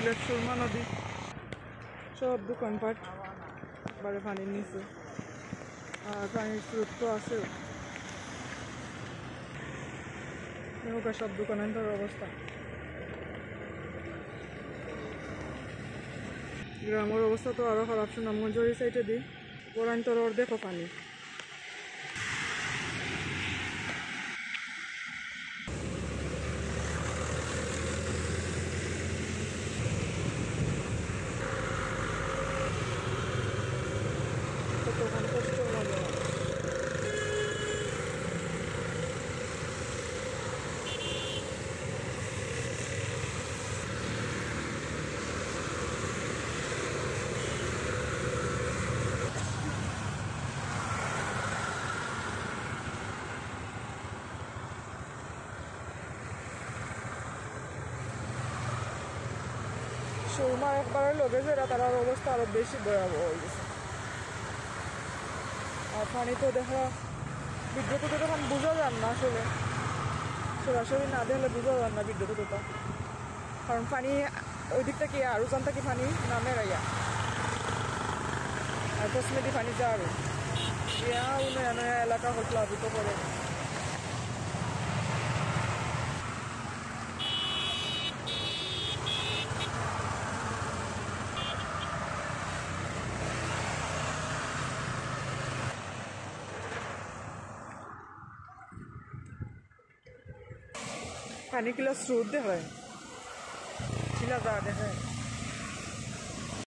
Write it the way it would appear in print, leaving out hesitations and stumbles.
সিলেট সুরমা নদী সব দোকানপাট বারে পানির নিচে আর পানির স্রোত তো আছেও নৌকা সব দোকানের অবস্থা গ্রামের অবস্থা তো আরো খারাপ সুনামগঞ্জ ওই সাইডে দিই গোরান্তর দেখো পানি কতক্ষণ কষ্ট লাগে সুরমা একবারের লোকে যেটা তার অবস্থা আরো বেশি ভয়াবহ হয়ে গেছে আর পানি তো দেখা বিদ্যুৎ তো তখন বোঝা যান না আসলে সরাসরি না দেখলে বোঝা যান না বিদ্যুৎ তো কারণ পানি ওই দিকটা কি আর উজানটা কি পানি নামে রাইয়া আর পশ্চিমেদি পানি যা আরো ইয়া উন্নয়ন এলাকা হল প্লাবিত করে পানি কিলা স্রোত দেখায় শিলা যা দেখায়